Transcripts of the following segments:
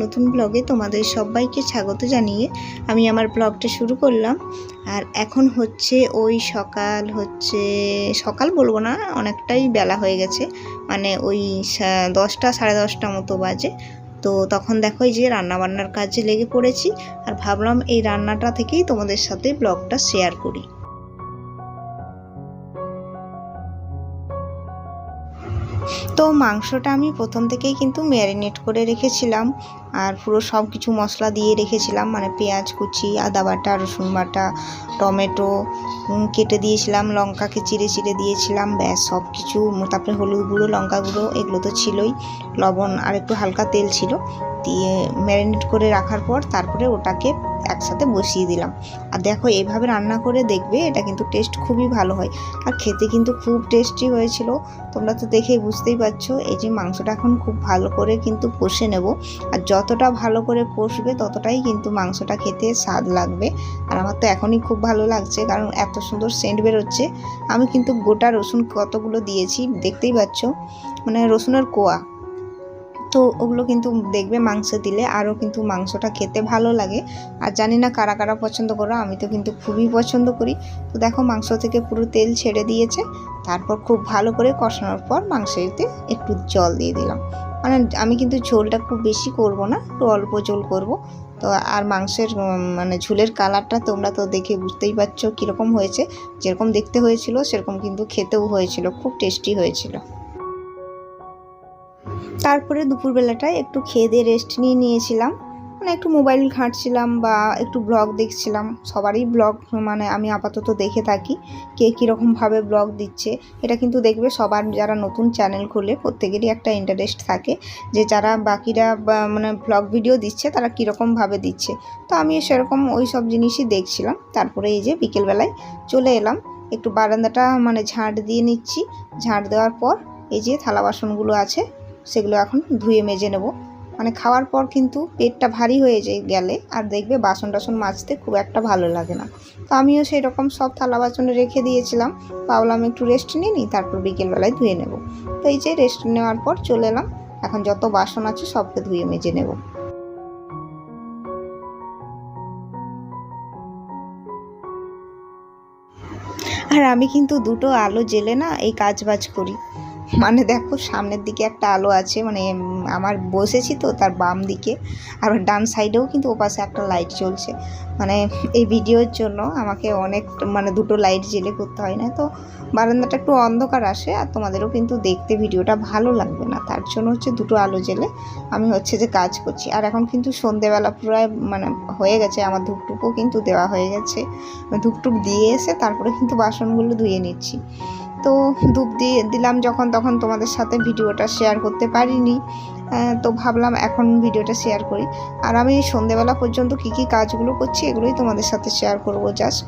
নতুন ব্লগে তোমাদের সবাইকে স্বাগত জানিয়ে আমি আমার ব্লগটা শুরু করলাম। আর এখন হচ্ছে ওই সকাল বলবো না, অনেকটাই বেলা হয়ে গেছে, মানে ওই 10টা সাড়ে 10টা মতো বাজে। তো তখন দেখো এই যে রান্নাবান্নার কাজে লেগে পড়েছি, আর ভাবলাম এই রান্নাটা থেকেই তোমাদের সাথে ব্লগটা শেয়ার করি। তো মাংসটা আমি প্রথম থেকেই কিন্তু ম্যারিনেট করে রেখেছিলাম, আর পুরো সব কিছু মশলা দিয়ে রেখেছিলাম, মানে পেঁয়াজ কুচি, আদা বাটা, রসুন বাটা, টমেটো কেটে দিয়েছিলাম, লঙ্কাকে চিড়ে চিড়ে দিয়েছিলাম, ব্যাস সব কিছু। তারপরে হলুদ গুঁড়ো, লঙ্কা গুঁড়ো, এগুলো তো ছিলই, লবণ আর একটু হালকা তেল ছিল, দিয়ে ম্যারিনেট করে রাখার পর তারপরে ওটাকে একসাথে বসিয়ে দিলাম। আর দেখো এইভাবে রান্না করে দেখবে, এটা কিন্তু টেস্ট খুবই ভালো হয়, আর খেতে কিন্তু খুব টেস্টি হয়েছিল। তোমরা তো দেখেই বুঝতেই পারছো। এই যে মাংসটা এখন খুব ভালো করে কিন্তু কষে নেব, আর যতটা ভালো করে কষবে ততটাই কিন্তু মাংসটা খেতে স্বাদ লাগবে। আর আমার তো এখনই খুব ভালো লাগছে, কারণ এত সুন্দর সেন্ট বেরোচ্ছে। আমি কিন্তু গোটা রসুন কতগুলো দিয়েছি দেখতেই পাচ্ছ, মানে রসুনের কোয়া। তো ওগুলো কিন্তু দেখবে মাংস দিলে আরও কিন্তু মাংসটা খেতে ভালো লাগে। আর জানি না কারা কারা পছন্দ করো, আমি তো কিন্তু খুবই পছন্দ করি। তো দেখো মাংস থেকে পুরো তেল ছেড়ে দিয়েছে, তারপর খুব ভালো করে কষানোর পর মাংসেতে একটু জল দিয়ে দিলাম। মানে আমি কিন্তু ঝোলটা খুব বেশি করব না, একটু অল্প ঝোল করব। তো আর মাংসের মানে ঝোলের কালারটা তোমরা তো দেখে বুঝতেই পারছো কীরকম হয়েছে। যেরকম দেখতে হয়েছিল সেরকম কিন্তু খেতেও হয়েছিল, খুব টেস্টি হয়েছিল। তারপরে দুপুরবেলাটায় একটু খেয়ে দিয়ে রেস্ট নিয়েছিলাম, মানে একটু মোবাইল ঘাঁটছিলাম বা একটু ব্লগ দেখছিলাম। সবারই ব্লগ মানে আমি আপাতত দেখে থাকি, কে কীরকমভাবে ব্লগ দিচ্ছে। এটা কিন্তু দেখবে সবার যারা নতুন চ্যানেল খোলে প্রত্যেকেরই একটা ইন্টারেস্ট থাকে, যে যারা বাকিরা মানে ব্লগ ভিডিও দিচ্ছে তারা কীরকমভাবে দিচ্ছে। তো আমি সেরকম ওই সব জিনিসই দেখছিলাম। তারপরে এই যে বিকেলবেলায় চলে এলাম, একটু বারান্দাটা মানে ঝাঁট দিয়ে নিচ্ছি। ঝাঁট দেওয়ার পর এই যে থালা বাসনগুলো আছে সেগুলো এখন ধুয়ে মেজে নেব। মানে খাওয়ার পর কিন্তু পেটটা ভারী হয়ে যায় গেলে, আর দেখবে বাসন টাসন মাজতে খুব একটা ভালো লাগে না। তো আমিও সেই রকম সব থালা বাসনে রেখে দিয়েছিলাম, ভাবলাম একটু রেস্ট নিয়ে নিই, তারপর বিকেলবেলায় ধুয়ে নেব। তো এই যে রেস্ট নেওয়ার পর চলে এলাম, এখন যত বাসন আছে সবকে ধুয়ে মেজে নেব। আর আমি কিন্তু দুটো আলো জ্বেলে না এই কাজ বাজ করি। মানে দেখো সামনের দিকে একটা আলো আছে, মানে আমার বসেছি তো তার বাম দিকে, আর ডান সাইডেও কিন্তু ওপাশে একটা লাইট জ্বলছে। মানে এই ভিডিওর জন্য আমাকে অনেক মানে দুটো লাইট জ্বেলে করতে হয়, না তো বারান্দাটা একটু অন্ধকার আসে, আর তোমাদেরও কিন্তু দেখতে ভিডিওটা ভালো লাগবে না। তার জন্য হচ্ছে দুটো আলো জ্বেলে আমি হচ্ছে যে কাজ করছি। আর এখন কিন্তু সন্ধেবেলা প্রায় মানে হয়ে গেছে, আমার ধূপটুকও কিন্তু দেওয়া হয়ে গেছে। ধূপটুক দিয়ে এসে তারপরে কিন্তু বাসনগুলো ধুয়ে নিচ্ছি। তো ধূপ দিয়ে দিলাম যখন, তখন তোমাদের সাথে ভিডিওটা শেয়ার করতে পারিনি, তো ভাবলাম এখন ভিডিওটা শেয়ার করি। আর আমি সন্ধেবেলা পর্যন্ত কী কী কাজগুলো করছি এগুলোই তোমাদের সাথে শেয়ার করব জাস্ট।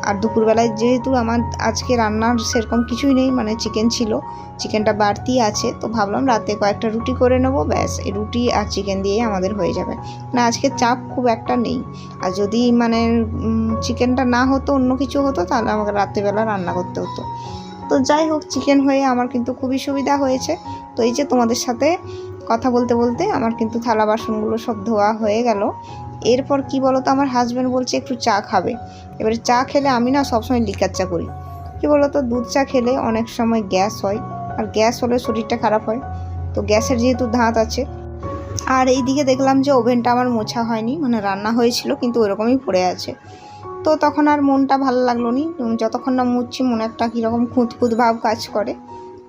আর দুপুরবেলায় যেহেতু আমার আজকে রান্নার সেরকম কিছুই নেই, মানে চিকেন ছিল, চিকেনটা বাড়তি আছে, তো ভাবলাম রাতে কয়েকটা রুটি করে নেবো, ব্যাস এই রুটি আর চিকেন দিয়ে আমাদের হয়ে যাবে। না আজকে চাপ খুব একটা নেই। আর যদি মানে চিকেনটা না হতো, অন্য কিছু হতো, তাহলে আমাকে রাত্রেবেলা রান্না করতে হতো। তো যাই হোক, চিকেন হয়ে আমার কিন্তু খুবই সুবিধা হয়েছে। তো এই যে তোমাদের সাথে কথা বলতে বলতে আমার কিন্তু থালা বাসনগুলো সব ধোয়া হয়ে গেল। এরপর কি বলো তো, আমার হাজব্যান্ড বলছে একটু চা খাবে। এবারে চা খেলে আমি না সবসময় লিকার চা করি। কি বলো তো, দুধ চা খেলে অনেক সময় গ্যাস হয়, আর গ্যাস হলে শরীরটা খারাপ হয়। তো গ্যাসের যেহেতু ধাত আছে, আর এই দিকে দেখলাম যে ওভেনটা আমার মোছা হয়নি, মানে রান্না হয়েছিল কিন্তু ওরকমই পড়ে আছে। তো তখন আর মনটা ভালো লাগলো নি, যতক্ষণ না মুছছি মনে একটা কীরকম খুঁত ভাব কাজ করে।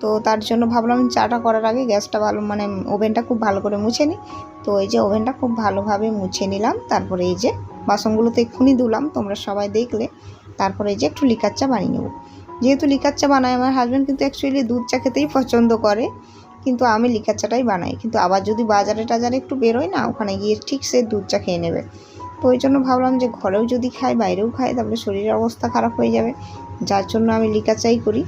তো তার জন্য ভাবলাম চাটা করার আগে গ্যাসটা ভালো মানে ওভেনটা খুব ভালো করে মুছে নিই। তো এই যে ওভেনটা খুব ভালোভাবে মুছে নিলাম, তারপরে এই যে বাসনগুলো তো এক্ষুনি ধুলাম, তোমরা সবাই দেখলে। তারপরে এই যে একটু লিকার চা বানিয়ে নেব। যেহেতু লিকার চা বানায়, আমার হাজব্যান্ড কিন্তু অ্যাকচুয়ালি দুধ চা খেতেই পছন্দ করে, কিন্তু আমি লিকার চাটাই বানাই। কিন্তু আবার যদি বাজারে টাজারে একটু বেরোয় না, ওখানে গিয়ে ঠিক সে দুধ চা খেয়ে নেবে। তো ওই জন্য ভাবলাম যে ঘরেও যদি খাই বাইরেও খাই তাহলে শরীরের অবস্থা খারাপ হয়ে যাবে, যার জন্য আমি লিকার চাই করি।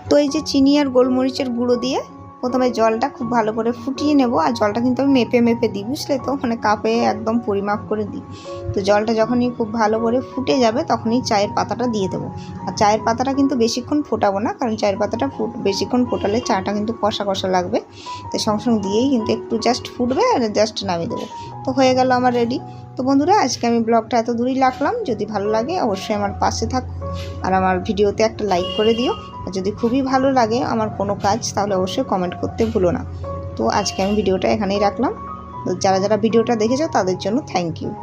তো এই যে চিনি আর গোলমরিচের গুঁড়ো দিয়ে প্রথমে জলটা খুব ভালো করে ফুটিয়ে নেব, আর জলটা কিন্তু আমি মেপে মেপে দিই, বুঝলে তো, মানে কাপে একদম পরিমাপ করে দিই। তো জলটা যখনই খুব ভালো করে ফুটে যাবে তখনই চায়ের পাতাটা দিয়ে দেবো। আর চায়ের পাতাটা কিন্তু বেশিক্ষণ ফোটাবো না, কারণ চায়ের পাতাটা বেশিক্ষণ ফোটালে চাটা কিন্তু কষা কষা লাগবে। তো সঙ্গে সঙ্গে দিয়েই কিন্তু একটু জাস্ট ফুটবে আর জাস্ট নামিয়ে দেবো। তো হয়ে গেল আমার রেডি। তো বন্ধুরা, আজকে আমি ব্লগটা এত দূরই রাখলাম। যদি ভালো লাগে অবশ্যই আমার পাশে থাকো, আর আমার ভিডিওতে একটা লাইক করে দিও। আর যদি খুবই ভালো লাগে আমার কোনো কাজ, তাহলে অবশ্যই কমেন্ট করতে ভুলো না। তো আজকে আমি ভিডিওটা এখানেই রাখলাম। তো যারা যারা ভিডিওটা দেখেছো তাদের জন্য থ্যাংক ইউ।